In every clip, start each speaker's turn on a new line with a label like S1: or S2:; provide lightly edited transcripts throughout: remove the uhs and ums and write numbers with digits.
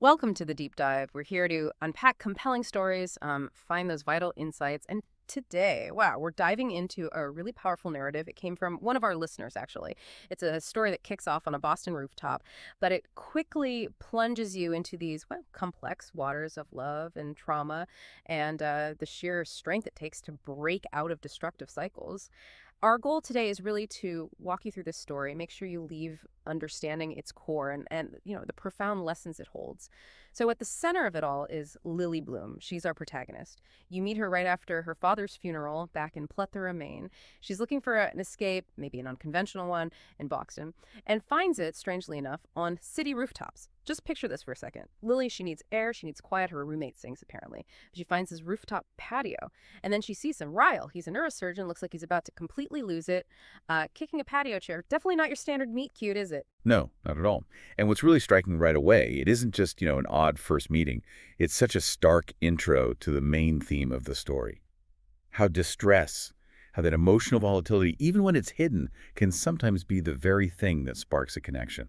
S1: Welcome to the deep dive. We're here to unpack compelling stories, find those vital insights. And today, wow, we're diving into a really powerful narrative. It came from one of our listeners, actually. It's a story that kicks off on a Boston rooftop, but it quickly plunges you into these, well, complex waters of love and trauma and the sheer strength it takes to break out of destructive cycles. Our goal today is really to walk you through this story, make sure you leave understanding its core and the profound lessons it holds. So at the center of it all is Lily Bloom. She's our protagonist. You meet her right after her father's funeral back in Plethora, Maine. She's looking for an escape, maybe an unconventional one, in Boston, and finds it, strangely enough, on city rooftops. Just picture this for a second. Lily, she needs air, she needs quiet. Her roommate sings, apparently. She finds this rooftop patio, and then she sees him. Ryle, he's a neurosurgeon, looks like he's about to completely lose it. Kicking a patio chair, definitely not your standard meet cute, is it?
S2: No, not at all. And what's really striking right away, it isn't just, an odd first meeting. It's such a stark intro to the main theme of the story. How distress, how that emotional volatility, even when it's hidden, can sometimes be the very thing that sparks a connection.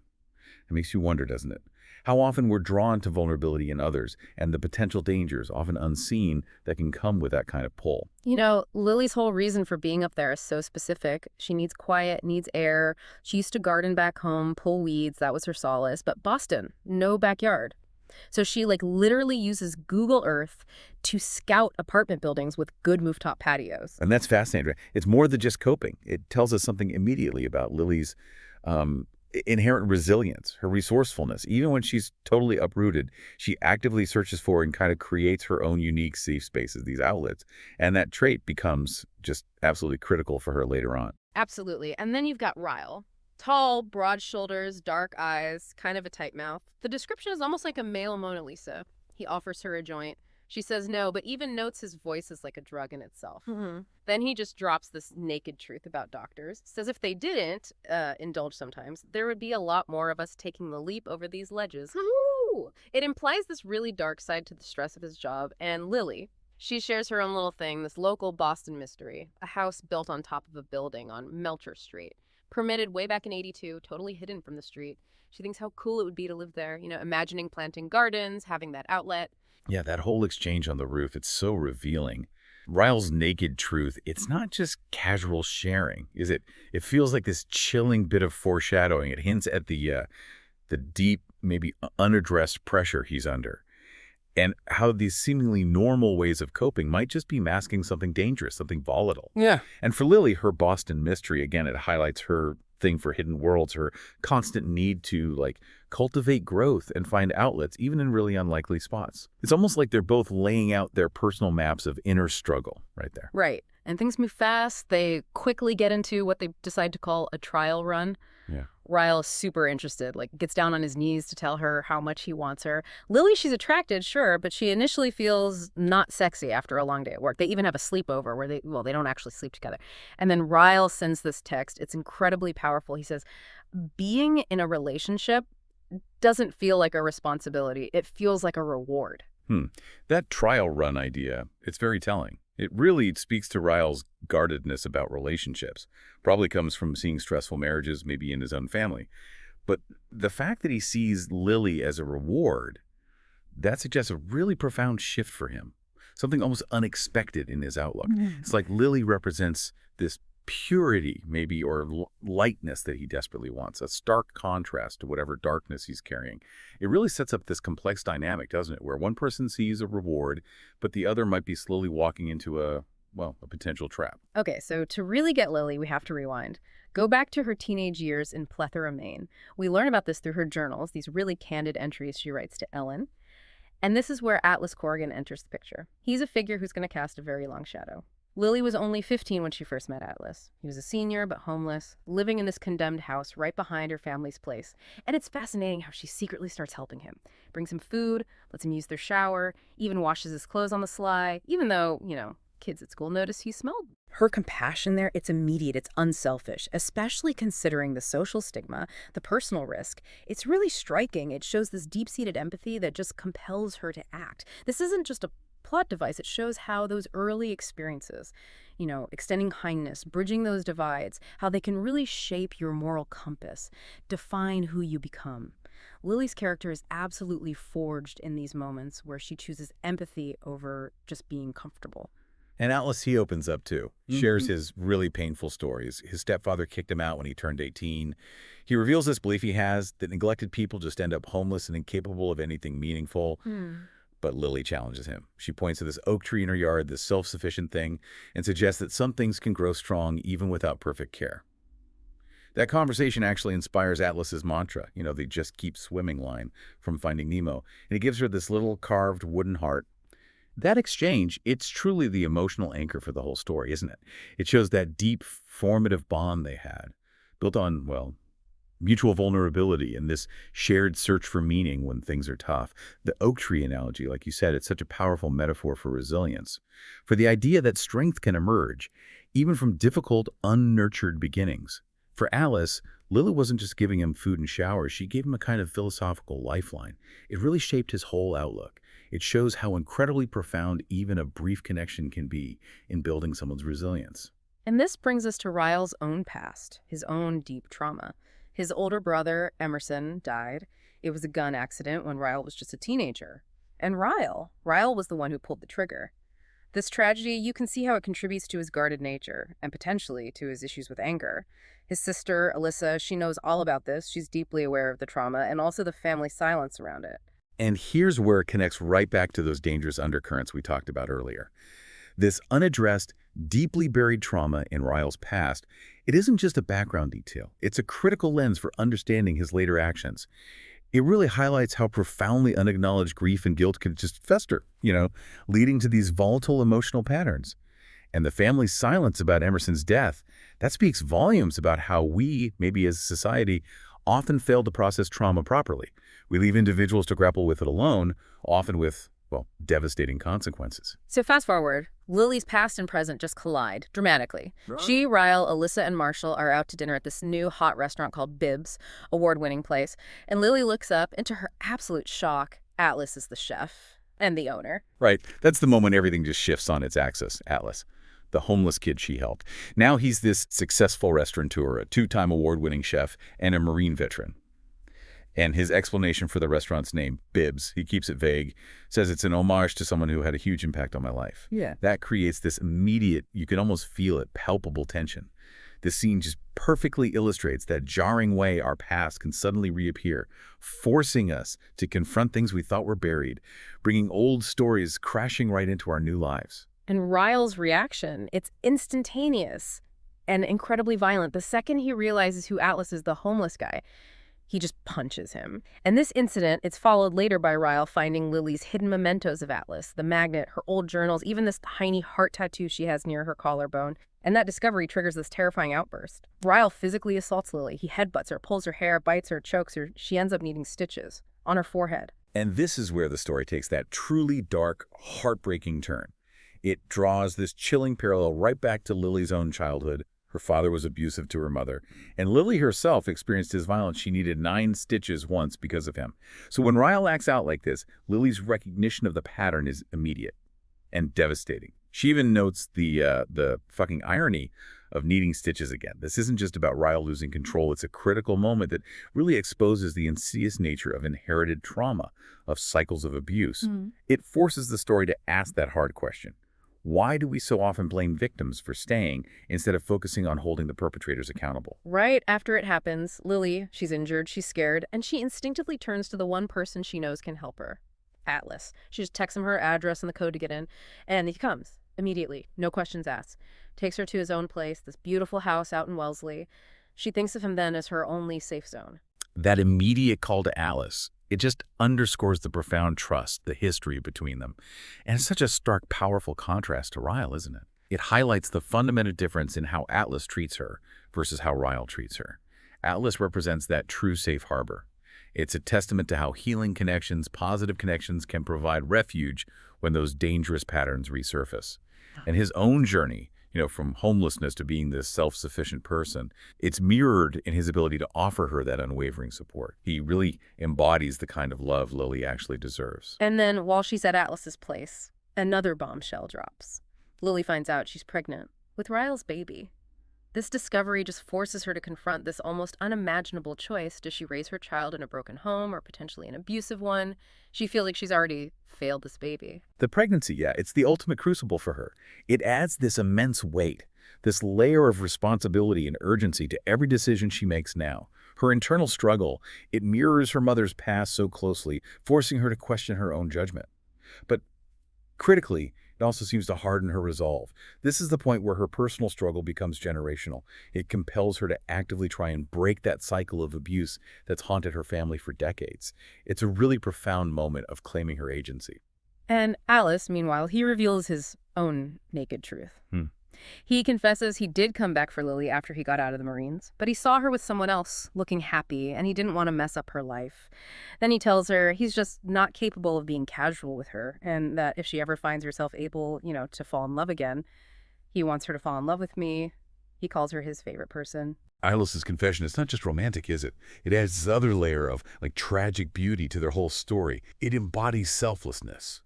S2: It makes you wonder, doesn't it? How often we're drawn to vulnerability in others and the potential dangers, often unseen, that can come with that kind of pull.
S1: Lily's whole reason for being up there is so specific. She needs quiet, needs air. She used to garden back home, pull weeds. That was her solace. But Boston, no backyard. So she literally uses Google Earth to scout apartment buildings with good rooftop patios.
S2: And that's fascinating. Right? It's more than just coping. It tells us something immediately about Lily's inherent resilience, her resourcefulness. Even when she's totally uprooted, she actively searches for and kind of creates her own unique safe spaces, these outlets. And that trait becomes just absolutely critical for her later on.
S1: Absolutely. And then you've got Ryle. Tall, broad shoulders, dark eyes, kind of a tight mouth. The description is almost like a male Mona Lisa. He offers her a joint. She says no, but even notes his voice is like a drug in itself. Then he just drops this naked truth about doctors. Says if they didn't indulge sometimes, there would be a lot more of us taking the leap over these ledges. Woo! It implies this really dark side to the stress of his job. And Lily, she shares her own little thing, this local Boston mystery, a house built on top of a building on Melcher Street. Permitted way back in '82, totally hidden from the street. She thinks how cool it would be to live there, imagining planting gardens, having that outlet.
S2: Yeah, that whole exchange on the roof, it's so revealing. Ryle's naked truth, it's not just casual sharing, is it? It feels like this chilling bit of foreshadowing. It hints at the deep, maybe unaddressed pressure he's under. And how these seemingly normal ways of coping might just be masking something dangerous, something volatile.
S1: Yeah.
S2: And for Lily, her Boston mystery, again, it highlights her thing for hidden worlds, her constant need to cultivate growth and find outlets, even in really unlikely spots. It's almost like they're both laying out their personal maps of inner struggle right there.
S1: Right. And things move fast. They quickly get into what they decide to call a trial run.
S2: Yeah.
S1: Ryle is super interested, gets down on his knees to tell her how much he wants her. Lily, she's attracted, sure, but she initially feels not sexy after a long day at work. They even have a sleepover where they don't actually sleep together. And then Ryle sends this text. It's incredibly powerful. He says, being in a relationship doesn't feel like a responsibility. It feels like a reward.
S2: That trial run idea, it's very telling. It really speaks to Ryle's guardedness about relationships. Probably comes from seeing stressful marriages, maybe in his own family. But the fact that he sees Lily as a reward, that suggests a really profound shift for him. Something almost unexpected in his outlook. It's like Lily represents this purity, maybe, or lightness that he desperately wants, a stark contrast to whatever darkness he's carrying. It really sets up this complex dynamic, doesn't it, where one person sees a reward, but the other might be slowly walking into a potential trap.
S1: Okay, so to really get Lily, we have to rewind. Go back to her teenage years in Plethora, Maine. We learn about this through her journals, these really candid entries she writes to Ellen. And this is where Atlas Corrigan enters the picture. He's a figure who's going to cast a very long shadow. Lily was only 15 when she first met Atlas. He was a senior, but homeless, living in this condemned house right behind her family's place. And it's fascinating how she secretly starts helping him. Brings him food, lets him use their shower, even washes his clothes on the sly, even though, kids at school notice he smelled. Her compassion there, it's immediate, it's unselfish, especially considering the social stigma, the personal risk. It's really striking. It shows this deep-seated empathy that just compels her to act. This isn't just a plot device. It shows how those early experiences, extending kindness, bridging those divides, how they can really shape your moral compass, define who you become. Lily's character is absolutely forged in these moments where she chooses empathy over just being comfortable.
S2: And Atlas, he opens up too. Shares his really painful stories. His stepfather kicked him out when he turned 18. He reveals this belief he has that neglected people just end up homeless and incapable of anything meaningful.
S1: Hmm.
S2: But Lily challenges him. She points to this oak tree in her yard, this self-sufficient thing, and suggests that some things can grow strong even without perfect care. That conversation actually inspires Atlas's mantra, they just keep swimming line from Finding Nemo. And it gives her this little carved wooden heart. That exchange, it's truly the emotional anchor for the whole story, isn't it? It shows that deep, formative bond they had, built on, well, mutual vulnerability and this shared search for meaning when things are tough. The oak tree analogy, like you said, it's such a powerful metaphor for resilience, for the idea that strength can emerge, even from difficult, unnurtured beginnings. For Alice, Lily wasn't just giving him food and showers, she gave him a kind of philosophical lifeline. It really shaped his whole outlook. It shows how incredibly profound even a brief connection can be in building someone's resilience.
S1: And this brings us to Ryle's own past, his own deep trauma. His older brother, Emerson, died. It was a gun accident when Ryle was just a teenager. And Ryle was the one who pulled the trigger. This tragedy, you can see how it contributes to his guarded nature, and potentially to his issues with anger. His sister, Alyssa, she knows all about this. She's deeply aware of the trauma and also the family silence around it.
S2: And here's where it connects right back to those dangerous undercurrents we talked about earlier. This unaddressed, deeply buried trauma in Ryle's past, it isn't just a background detail. It's a critical lens for understanding his later actions. It really highlights how profoundly unacknowledged grief and guilt can just fester, leading to these volatile emotional patterns. And the family's silence about Emerson's death, that speaks volumes about how we, maybe as a society, often fail to process trauma properly. We leave individuals to grapple with it alone, often with, well, devastating consequences.
S1: So fast forward, Lily's past and present just collide dramatically. Right. She, Ryle, Alyssa, and Marshall are out to dinner at this new hot restaurant called Bibbs, award-winning place. And Lily looks up, and to her absolute shock, Atlas is the chef and the owner.
S2: Right. That's the moment everything just shifts on its axis. Atlas, the homeless kid she helped. Now he's this successful restaurateur, a two-time award-winning chef, and a Marine veteran. And his explanation for the restaurant's name, Bibbs, he keeps it vague, says it's an homage to someone who had a huge impact on my life.
S1: Yeah.
S2: That creates this immediate, you can almost feel it, palpable tension. This scene just perfectly illustrates that jarring way our past can suddenly reappear, forcing us to confront things we thought were buried, bringing old stories crashing right into our new lives.
S1: And Ryle's reaction, it's instantaneous and incredibly violent. The second he realizes who Atlas is, the homeless guy, he just punches him. And this incident, it's followed later by Ryle finding Lily's hidden mementos of Atlas, the magnet, her old journals, even this tiny heart tattoo she has near her collarbone. And that discovery triggers this terrifying outburst. Ryle physically assaults Lily. He headbutts her, pulls her hair, bites her, chokes her. She ends up needing stitches on her forehead.
S2: And this is where the story takes that truly dark, heartbreaking turn. It draws this chilling parallel right back to Lily's own childhood. Her father was abusive to her mother, and Lily herself experienced his violence. She needed 9 stitches once because of him. So when Ryle acts out like this, Lily's recognition of the pattern is immediate and devastating. She even notes the fucking irony of needing stitches again. This isn't just about Ryle losing control. It's a critical moment that really exposes the insidious nature of inherited trauma, of cycles of abuse. It forces the story to ask that hard question. Why do we so often blame victims for staying instead of focusing on holding the perpetrators accountable?
S1: Right after it happens, Lily, she's injured, she's scared, and she instinctively turns to the one person she knows can help her, Atlas. She just texts him her address and the code to get in, and he comes immediately, no questions asked. Takes her to his own place, this beautiful house out in Wellesley. She thinks of him then as her only safe zone.
S2: That immediate call to Alice, it just underscores the profound trust, the history between them. And it's such a stark, powerful contrast to Ryle, isn't it? It highlights the fundamental difference in how Atlas treats her versus how Ryle treats her. Atlas represents that true safe harbor. It's a testament to how healing connections, positive connections, can provide refuge when those dangerous patterns resurface. And his own journey, from homelessness to being this self-sufficient person, it's mirrored in his ability to offer her that unwavering support. He really embodies the kind of love Lily actually deserves.
S1: And then while she's at Atlas's place, another bombshell drops. Lily finds out she's pregnant with Ryle's baby. This discovery just forces her to confront this almost unimaginable choice. Does she raise her child in a broken home or potentially an abusive one? She feels like she's already failed this baby.
S2: The pregnancy, yeah, it's the ultimate crucible for her. It adds this immense weight, this layer of responsibility and urgency to every decision she makes now. Her internal struggle, it mirrors her mother's past so closely, forcing her to question her own judgment. But critically, it also seems to harden her resolve. This is the point where her personal struggle becomes generational. It compels her to actively try and break that cycle of abuse that's haunted her family for decades. It's a really profound moment of claiming her agency.
S1: And Alice, meanwhile, he reveals his own naked truth.
S2: Hmm.
S1: He confesses he did come back for Lily after he got out of the Marines, but he saw her with someone else looking happy, and he didn't want to mess up her life. Then he tells her he's just not capable of being casual with her, and that if she ever finds herself able, to fall in love again, he wants her to fall in love with me. He calls her his favorite person.
S2: Ilis's confession is not just romantic, is it? It adds this other layer of, tragic beauty to their whole story. It embodies selflessness,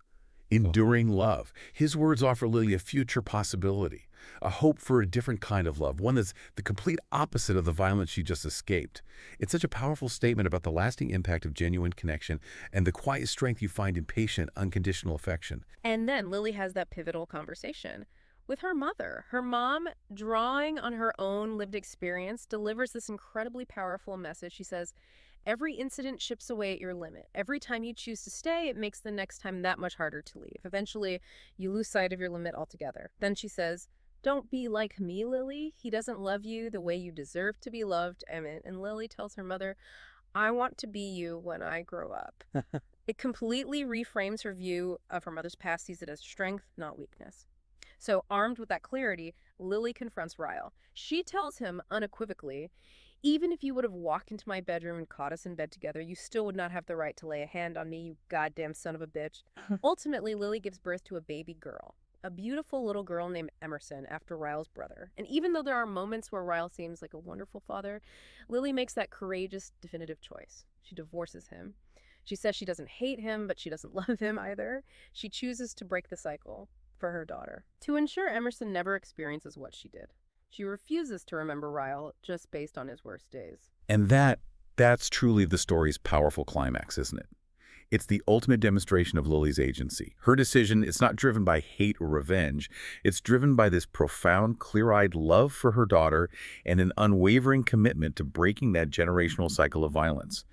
S2: enduring love. His words offer Lily a future possibility, a hope for a different kind of love, one that's the complete opposite of the violence she just escaped. It's such a powerful statement about the lasting impact of genuine connection and the quiet strength you find in patient, unconditional affection.
S1: And then Lily has that pivotal conversation with her mother. Her mom, drawing on her own lived experience, delivers this incredibly powerful message. She says, every incident chips away at your limit. Every time you choose to stay, it makes the next time that much harder to leave. Eventually, you lose sight of your limit altogether. Then she says, don't be like me, Lily. He doesn't love you the way you deserve to be loved. And Lily tells her mother, I want to be you when I grow up. It completely reframes her view of her mother's past, sees it as strength, not weakness. So armed with that clarity, Lily confronts Ryle. She tells him unequivocally, even if you would have walked into my bedroom and caught us in bed together, you still would not have the right to lay a hand on me, you goddamn son of a bitch. Ultimately, Lily gives birth to a baby girl, a beautiful little girl named Emerson, after Ryle's brother. And even though there are moments where Ryle seems like a wonderful father, Lily makes that courageous, definitive choice. She divorces him. She says she doesn't hate him, but she doesn't love him either. She chooses to break the cycle for her daughter, to ensure Emerson never experiences what she did. She refuses to remember Ryle just based on his worst days.
S2: And that's truly the story's powerful climax, isn't it? It's the ultimate demonstration of Lily's agency. Her decision, it's not driven by hate or revenge. It's driven by this profound, clear-eyed love for her daughter and an unwavering commitment to breaking that generational cycle of violence.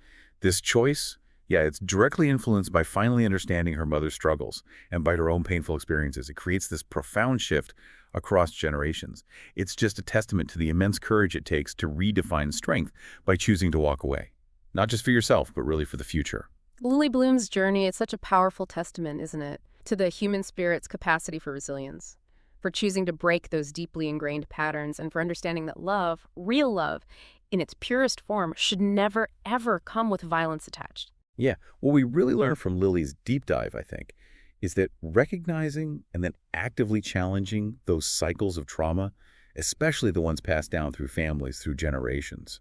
S2: This choice, yeah, it's directly influenced by finally understanding her mother's struggles and by her own painful experiences. It creates this profound shift across generations. It's just a testament to the immense courage it takes to redefine strength by choosing to walk away. Not just for yourself, but really for the future.
S1: Lily Bloom's journey is such a powerful testament, isn't it, to the human spirit's capacity for resilience, for choosing to break those deeply ingrained patterns, and for understanding that love, real love, in its purest form, should never, ever come with violence attached.
S2: Yeah, what we really learn from Lily's deep dive, I think, is that recognizing and then actively challenging those cycles of trauma, especially the ones passed down through families, through generations,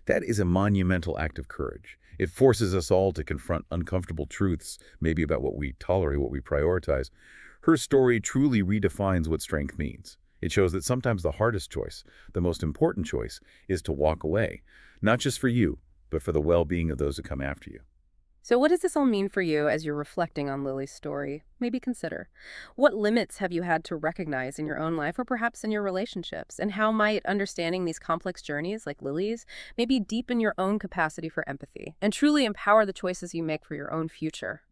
S2: that is a monumental act of courage. It forces us all to confront uncomfortable truths, maybe about what we tolerate, what we prioritize. Her story truly redefines what strength means. It shows that sometimes the hardest choice, the most important choice, is to walk away, not just for you, but for the well-being of those who come after you.
S1: So what does this all mean for you as you're reflecting on Lily's story? Maybe consider, what limits have you had to recognize in your own life or perhaps in your relationships? And how might understanding these complex journeys like Lily's maybe deepen your own capacity for empathy and truly empower the choices you make for your own future?